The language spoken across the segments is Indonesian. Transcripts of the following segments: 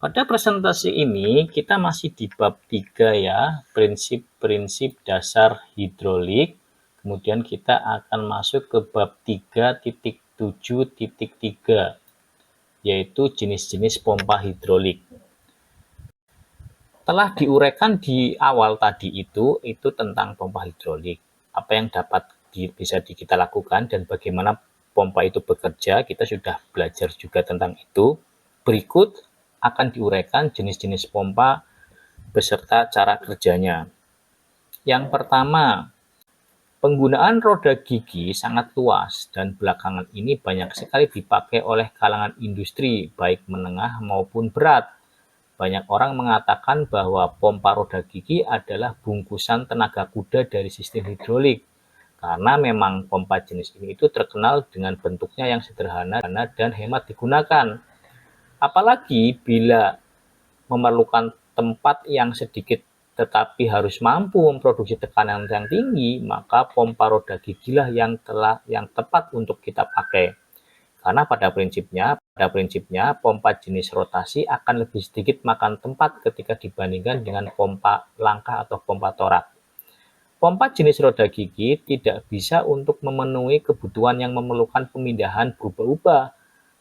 Pada presentasi ini kita masih di bab 3 ya, prinsip-prinsip dasar hidrolik. Kemudian kita akan masuk ke bab 3.7.3, yaitu jenis-jenis pompa hidrolik. Telah diuraikan di awal tadi itu tentang pompa hidrolik. Apa yang dapat bisa kita lakukan dan bagaimana pompa itu bekerja, kita sudah belajar juga tentang itu. Berikut akan diuraikan jenis-jenis pompa beserta cara kerjanya. Yang pertama, penggunaan roda gigi sangat luas dan belakangan ini banyak sekali dipakai oleh kalangan industri, baik menengah maupun berat. Banyak orang mengatakan bahwa pompa roda gigi adalah bungkusan tenaga kuda dari sistem hidrolik, karena memang pompa jenis ini itu terkenal dengan bentuknya yang sederhana dan hemat digunakan. Apalagi bila memerlukan tempat yang sedikit tetapi harus mampu memproduksi tekanan yang tinggi, maka pompa roda gigilah yang tepat untuk kita pakai. Karena pada prinsipnya pompa jenis rotasi akan lebih sedikit makan tempat ketika dibandingkan dengan pompa langkah atau pompa torak. Pompa jenis roda gigi tidak bisa untuk memenuhi kebutuhan yang memerlukan pemindahan berubah-ubah.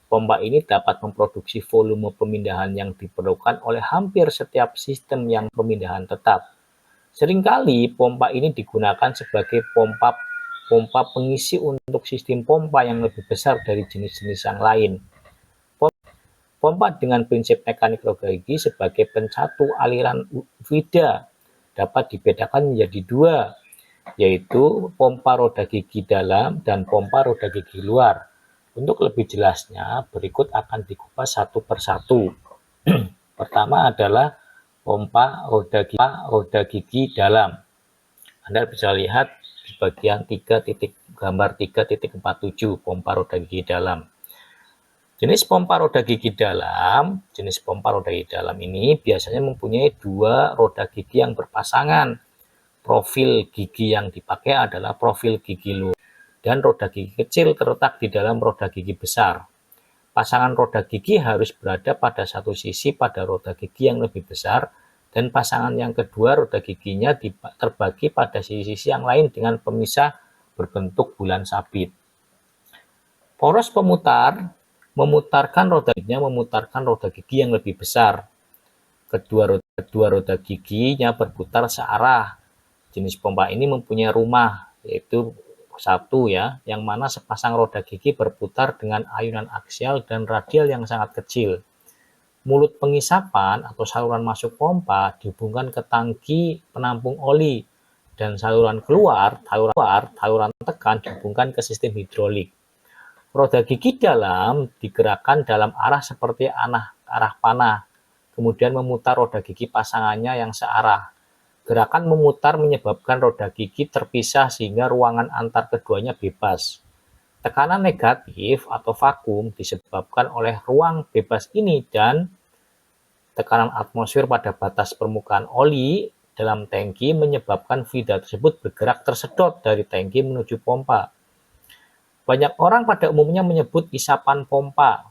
Pompa ini dapat memproduksi volume pemindahan yang diperlukan oleh hampir setiap sistem yang pemindahan tetap. Seringkali pompa ini digunakan sebagai pompa pengisi untuk sistem pompa yang lebih besar dari jenis-jenis yang lain. Pompa dengan prinsip mekanik roda gigi sebagai pencatu aliran fluida dapat dibedakan menjadi dua, yaitu pompa roda gigi dalam dan pompa roda gigi luar. Untuk lebih jelasnya, berikut akan dikupas satu persatu. Pertama adalah pompa roda gigi dalam. Anda bisa lihat di bagian gambar 3.47 pompa roda gigi dalam. Jenis pompa roda gigi dalam ini biasanya mempunyai dua roda gigi yang berpasangan. Profil gigi yang dipakai adalah profil gigi luar dan roda gigi kecil terletak di dalam roda gigi besar. Pasangan roda gigi harus berada pada satu sisi pada roda gigi yang lebih besar, dan pasangan yang kedua roda giginya terbagi pada sisi-sisi yang lain dengan pemisah berbentuk bulan sabit. Poros pemutar memutarkan roda gigi yang lebih besar. Kedua roda giginya berputar searah. Jenis pompa ini mempunyai rumah, yaitu satu ya, yang mana sepasang roda gigi berputar dengan ayunan aksial dan radial yang sangat kecil. Mulut pengisapan atau saluran masuk pompa dihubungkan ke tangki penampung oli, dan saluran keluar, saluran tekan dihubungkan ke sistem hidrolik. Roda gigi dalam digerakkan dalam arah seperti arah panah, kemudian memutar roda gigi pasangannya yang searah. Gerakan memutar menyebabkan roda gigi terpisah sehingga ruangan antar keduanya bebas. Tekanan negatif atau vakum disebabkan oleh ruang bebas ini dan tekanan atmosfer pada batas permukaan oli dalam tangki menyebabkan fluida tersebut bergerak tersedot dari tangki menuju pompa. Banyak orang pada umumnya menyebut isapan pompa.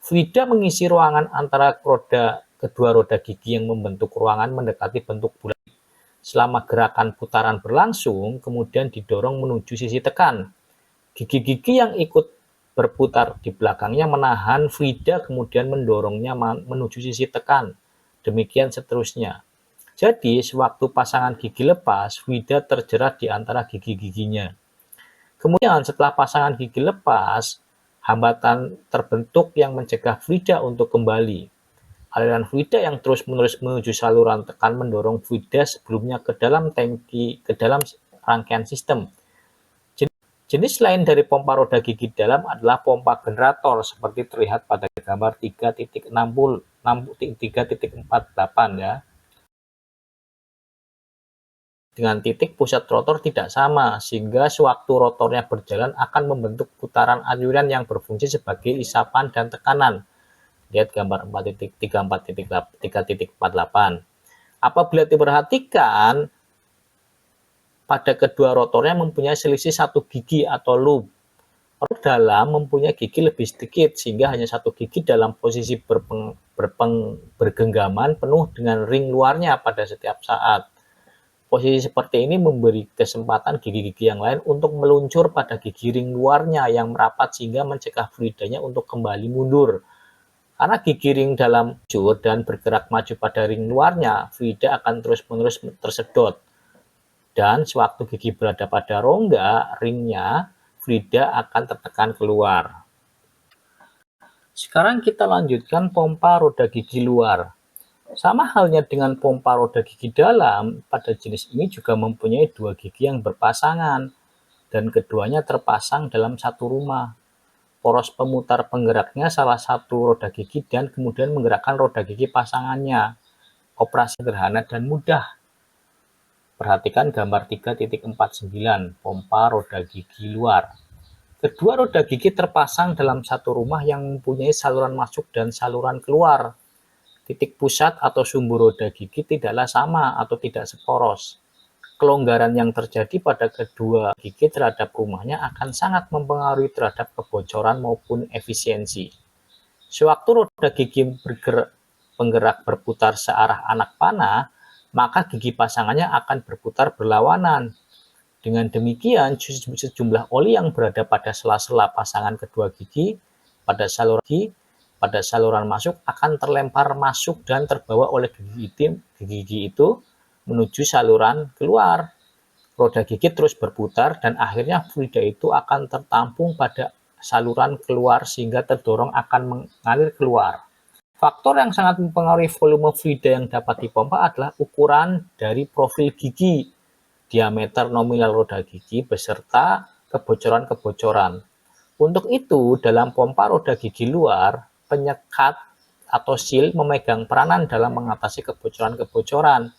Fluida mengisi ruangan antara kedua roda gigi yang membentuk ruangan mendekati bentuk bulat. Selama gerakan putaran berlangsung, kemudian didorong menuju sisi tekan. Gigi-gigi yang ikut berputar di belakangnya menahan fluida, kemudian mendorongnya menuju sisi tekan. Demikian seterusnya. Jadi, sewaktu pasangan gigi lepas, fluida terjerat di antara gigi-giginya. Kemudian setelah pasangan gigi lepas, hambatan terbentuk yang mencegah fluida untuk kembali. Aliran fluida yang terus-menerus menuju saluran tekan mendorong fluida sebelumnya ke dalam tangki, ke dalam rangkaian sistem. Jenis lain dari pompa roda gigi dalam adalah pompa generator seperti terlihat pada gambar 3.48 ya. Dengan titik pusat rotor tidak sama, sehingga sewaktu rotornya berjalan akan membentuk putaran aliran yang berfungsi sebagai isapan dan tekanan. Lihat gambar 3.48. Apabila diperhatikan, pada kedua rotornya mempunyai selisih satu gigi atau loop. dalam mempunyai gigi lebih sedikit sehingga hanya satu gigi dalam posisi bergenggaman penuh dengan ring luarnya pada setiap saat. Posisi seperti ini memberi kesempatan gigi-gigi yang lain untuk meluncur pada gigi ring luarnya yang merapat sehingga mencegah fluidanya untuk kembali mundur. Karena gigi ring dalam jur dan bergerak maju pada ring luarnya, fluida akan terus-menerus tersedot. Dan sewaktu gigi berada pada rongga ringnya, fluida akan tertekan keluar. Sekarang kita lanjutkan pompa roda gigi luar. Sama halnya dengan pompa roda gigi dalam, pada jenis ini juga mempunyai dua gigi yang berpasangan, dan keduanya terpasang dalam satu rumah. Poros pemutar penggeraknya salah satu roda gigi dan kemudian menggerakkan roda gigi pasangannya. Operasi sederhana dan mudah. Perhatikan gambar 3.49, pompa roda gigi luar. Kedua roda gigi terpasang dalam satu rumah yang mempunyai saluran masuk dan saluran keluar. Titik pusat atau sumber roda gigi tidaklah sama atau tidak seporos. Kelonggaran yang terjadi pada kedua gigi terhadap rumahnya akan sangat mempengaruhi terhadap kebocoran maupun efisiensi. Sewaktu roda gigi penggerak berputar searah anak panah, maka gigi pasangannya akan berputar berlawanan. Dengan demikian, sejumlah oli yang berada pada sela-sela pasangan kedua gigi pada saluran masuk akan terlempar masuk dan terbawa oleh gigi itu menuju saluran keluar. Roda gigi terus berputar dan akhirnya fluida itu akan tertampung pada saluran keluar sehingga terdorong akan mengalir keluar. Faktor yang sangat mempengaruhi volume fluida yang dapat dipompa adalah ukuran dari profil gigi, diameter nominal roda gigi, beserta kebocoran-kebocoran. Untuk itu, dalam pompa roda gigi luar, penyekat atau seal memegang peranan dalam mengatasi kebocoran-kebocoran.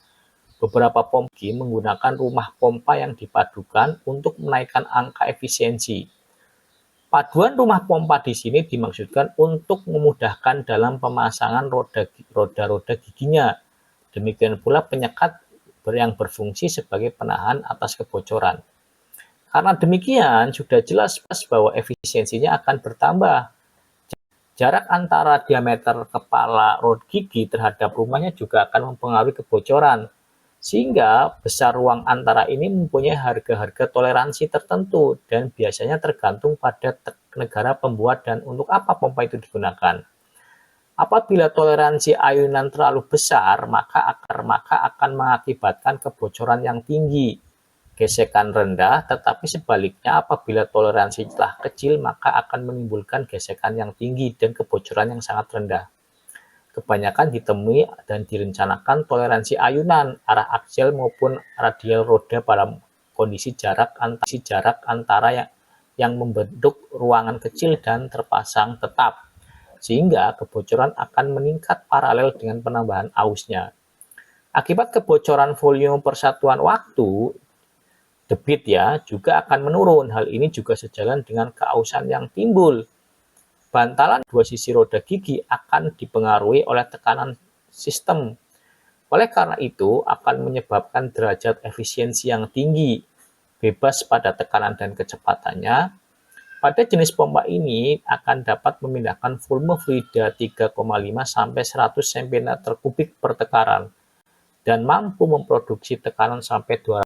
Beberapa pompa gigi menggunakan rumah pompa yang dipadukan untuk menaikkan angka efisiensi. Paduan rumah pompa di sini dimaksudkan untuk memudahkan dalam pemasangan roda-roda giginya. Demikian pula penyekat yang berfungsi sebagai penahan atas kebocoran. Karena demikian, sudah jelas bahwa efisiensinya akan bertambah. Jarak antara diameter kepala roda gigi terhadap rumahnya juga akan mempengaruhi kebocoran. Sehingga besar ruang antara ini mempunyai harga-harga toleransi tertentu dan biasanya tergantung pada negara pembuat dan untuk apa pompa itu digunakan. Apabila toleransi ayunan terlalu besar, maka akan mengakibatkan kebocoran yang tinggi, gesekan rendah, tetapi sebaliknya apabila toleransi telah kecil, maka akan menimbulkan gesekan yang tinggi dan kebocoran yang sangat rendah. Kebanyakan ditemui dan direncanakan toleransi ayunan, arah aksial maupun radial roda pada kondisi jarak antara yang membentuk ruangan kecil dan terpasang tetap, sehingga kebocoran akan meningkat paralel dengan penambahan ausnya. Akibat kebocoran volume persatuan waktu, debit juga akan menurun. Hal ini juga sejalan dengan keausan yang timbul. Bantalan dua sisi roda gigi akan dipengaruhi oleh tekanan sistem. Oleh karena itu, akan menyebabkan derajat efisiensi yang tinggi, bebas pada tekanan dan kecepatannya. Pada jenis pompa ini akan dapat memindahkan volume fluida 3,5 sampai 100 cm3 per tekaran dan mampu memproduksi tekanan sampai 200